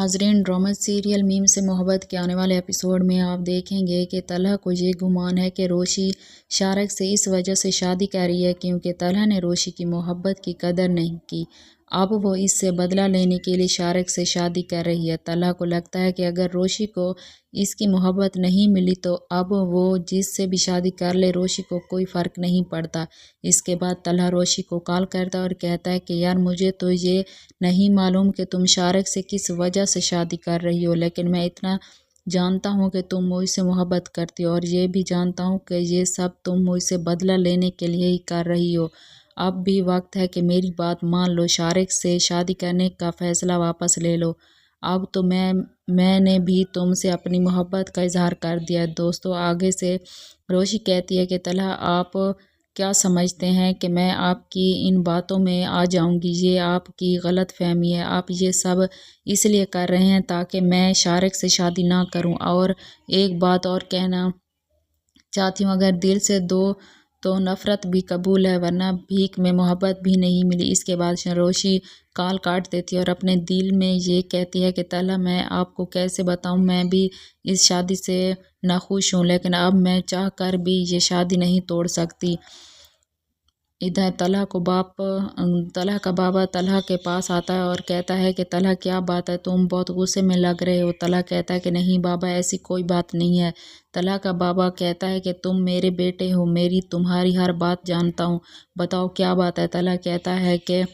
नाज़रीन, drama serial meme से मोहब्बत के आने वाले एपिसोड में आप देखेंगे कि तलहा को ये गुमान है कि रोशी शारक से इस वजह से शादी कर रही है क्योंकि तलहा ने रोशी की मोहब्बत की कदर नहीं की। अब वो इससे बदला लेने के लिए शारक से शादी कर रही है। तलहा को लगता है कि अगर रोशी को इसकी मोहब्बत नहीं मिली तो अब वो जिससे भी शादी कर ले रोशी को कोई फ़र्क नहीं पड़ता। इसके बाद तलहा रोशी को कॉल करता है और कहता है कि यार, मुझे तो ये नहीं मालूम कि तुम शारक से किस वजह से शादी कर रही हो, लेकिन मैं इतना जानता हूँ कि तुम मुझसे मोहब्बत करती हो और ये भी जानता हूँ कि ये सब तुम मुझसे बदला लेने के लिए ही कर रही हो। अब भी वक्त है कि मेरी बात मान लो, शारक से शादी करने का फ़ैसला वापस ले लो। अब तो मैंने भी तुमसे अपनी मोहब्बत का इजहार कर दिया है। दोस्तों, आगे से रोशी कहती है कि तलहा, आप क्या समझते हैं कि मैं आपकी इन बातों में आ जाऊंगी? ये आपकी गलत फहमी है। आप ये सब इसलिए कर रहे हैं ताकि मैं शारक से शादी ना करूं। और एक बात और कहना चाहती हूँ, अगर दिल से दो तो नफ़रत भी कबूल है, वरना भीख में मोहब्बत भी नहीं मिली। इसके बाद रोशी कॉल काट देती है और अपने दिल में ये कहती है कि तलहा, मैं आपको कैसे बताऊं, मैं भी इस शादी से नाखुश हूँ, लेकिन अब मैं चाह कर भी ये शादी नहीं तोड़ सकती। इधर तलहा का बाबा तलहा के पास आता है और कहता है कि तलहा, क्या बात है, तुम बहुत गुस्से में लग रहे हो। तलहा कहता है कि नहीं बाबा, ऐसी कोई बात नहीं है। तलहा का बाबा कहता है कि तुम मेरे बेटे हो, मेरी तुम्हारी हर बात जानता हूँ, बताओ क्या बात है। तलहा कहता है कि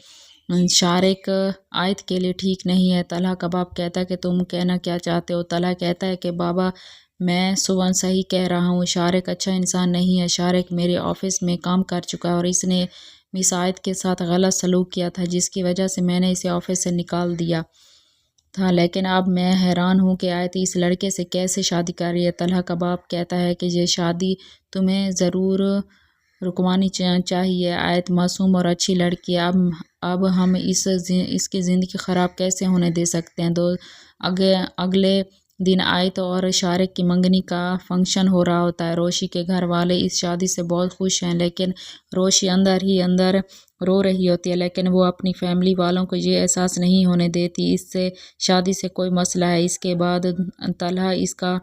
शारक आयत के लिए ठीक नहीं है। तलहा का बाप कहता है कि तुम कहना क्या चाहते हो। तलहा कहता है कि बाबा, मैं सुबह सही कह रहा हूँ, शारक अच्छा इंसान नहीं है। शारक मेरे ऑफिस में काम कर चुका है और इसने मिस आयत के साथ गलत सलूक किया था, जिसकी वजह से मैंने इसे ऑफिस से निकाल दिया था। लेकिन अब मैं हैरान हूँ कि आयत इस लड़के से कैसे शादी कर रही है। तलहा का बाप कहता है कि ये शादी तुम्हें ज़रूर रुकवानी चाहिए। आयत मासूम और अच्छी लड़की है। अब हम इसकी ज़िंदगी ख़राब कैसे होने दे सकते हैं। अगले दिन आयत और शारक की मंगनी का फंक्शन हो रहा होता है। रोशी के घर वाले इस शादी से बहुत खुश हैं, लेकिन रोशी अंदर ही अंदर रो रही होती है। लेकिन वो अपनी फैमिली वालों को ये एहसास नहीं होने देती इससे शादी से कोई मसला है। इसके बाद तलहा, इसका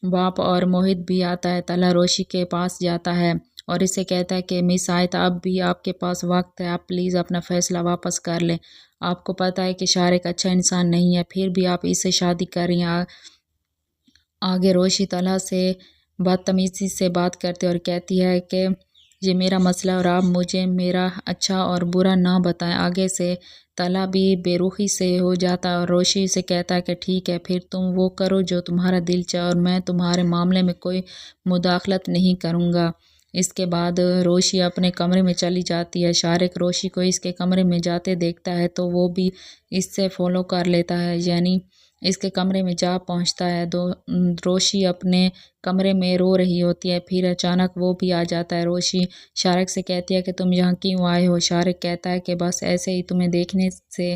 बाप और मोहित भी आता है। तलहा रोशी के पास जाता है और इसे कहता है कि मिस आयत, अब भी आपके पास वक्त है, आप प्लीज़ अपना फ़ैसला वापस कर लें। आपको पता है कि शारक अच्छा इंसान नहीं है, फिर भी आप इससे शादी कर रही हैं। आगे रोशी तलहा से बदतमीज़ी से बात करती है और कहती है कि ये मेरा मसला और आप मुझे मेरा अच्छा और बुरा ना बताएं। आगे से तलहा भी बेरुखी से हो जाता है और रोशी से कहता है कि ठीक है, फिर तुम वो करो जो तुम्हारा दिल चाहे और मैं तुम्हारे मामले में कोई मुदाखलत नहीं करूँगा। इसके बाद रोशी अपने कमरे में चली जाती है। शारक रोशी को इसके कमरे में जाते देखता है तो वो भी इससे फॉलो कर लेता है, यानी इसके कमरे में जा पहुंचता है। रोशी अपने कमरे में रो रही होती है, फिर अचानक वो भी आ जाता है। रोशी शारक से कहती है कि तुम यहाँ क्यों आए हो। शारक कहता है कि बस ऐसे ही तुम्हें देखने से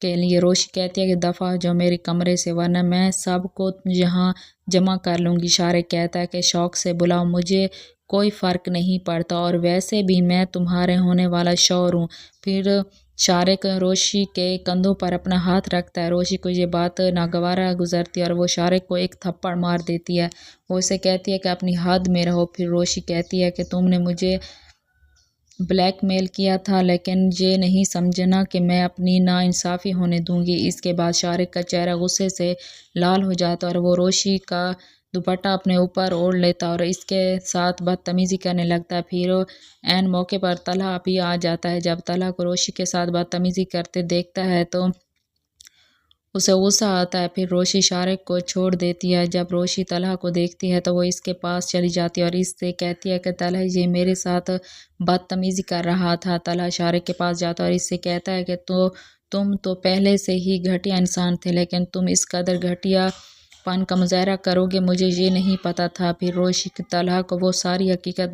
के लिए। रोशी कहती है कि दफ़ा हो जाओ मेरे कमरे से, वरना मैं सबको यहाँ जमा कर लूँगी। शारक कहता है कि शौक़ से बुलाओ, मुझे कोई फ़र्क नहीं पड़ता और वैसे भी मैं तुम्हारे होने वाला शौहर हूँ। फिर शारक रोशी के कंधों पर अपना हाथ रखता है। रोशी को ये बात नागवारा गुजरती है और वो शारक को एक थप्पड़ मार देती है। वो उसे कहती है कि अपनी हद में रहो। फिर रोशी कहती है कि तुमने मुझे ब्लैकमेल किया था, लेकिन ये नहीं समझना कि मैं अपनी नाइंसाफ़ी होने दूंगी। इसके बाद शारक का चेहरा गुस्से से लाल हो जाता है और वो रोशी का दुपट्टा अपने ऊपर ओढ़ लेता और इसके साथ बदतमीज़ी करने लगता है। फिर ऐन मौके पर तलहा भी आ जाता है। जब तलहा को रोशी के साथ बदतमीज़ी करते देखता है तो उसे गुस्सा आता है। फिर रोशी शारक को छोड़ देती है। जब रोशी तलहा को देखती है तो वो इसके पास चली जाती है और इससे कहती है कि तलहा, ये मेरे साथ बदतमीज़ी कर रहा था। तलहा शारक के पास जाता है और इससे कहता है कि तुम तो पहले से ही घटिया इंसान थे, लेकिन तुम इस कदर घटिया पन का मुजाहरा करोगे, मुझे ये नहीं पता था। फिर रोशी तलहा को वो सारी हकीकत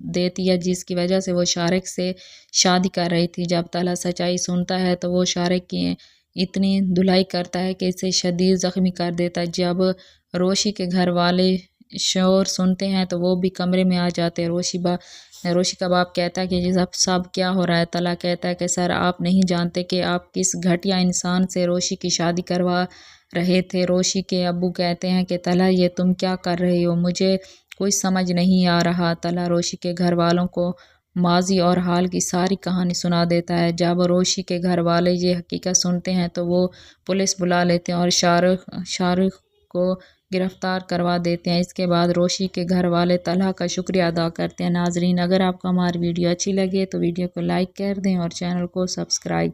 देती है जिसकी वजह से वो शारक से शादी कर रही थी। जब तलहा सच्चाई सुनता है तो वो शारक की इतनी धुलाई करता है कि इसे शदीद ज़ख्मी कर देता है। जब रोशी के घर वाले शोर सुनते हैं तो वो भी कमरे में आ जाते हैं। रोशी روشی کا باپ کہتا ہے کہ جی صاحب کیا ہو رہا ہے؟ طلحہ کہتا ہے کہ سر آپ نہیں جانتے کہ آپ کس گھٹیا انسان سے روشی کی شادی کروا رہے تھے۔ روشی کے ابو کہتے ہیں کہ طلحہ یہ تم کیا کر رہی ہو؟ مجھے کوئی سمجھ نہیں آ رہا۔ طلحہ روشی کے گھر والوں کو ماضی اور حال کی ساری کہانی سنا دیتا ہے۔ جب روشی کے گھر والے یہ حقیقت سنتے ہیں تو وہ پولیس بلا لیتے ہیں اور شارق کو گرفتار کروا دیتے ہیں۔ اس کے بعد روشی کے گھر والے طلحہ کا شکریہ ادا کرتے ہیں۔ ناظرین، اگر آپ کو ہماری ویڈیو اچھی لگے تو ویڈیو کو لائک کر دیں اور چینل کو سبسکرائب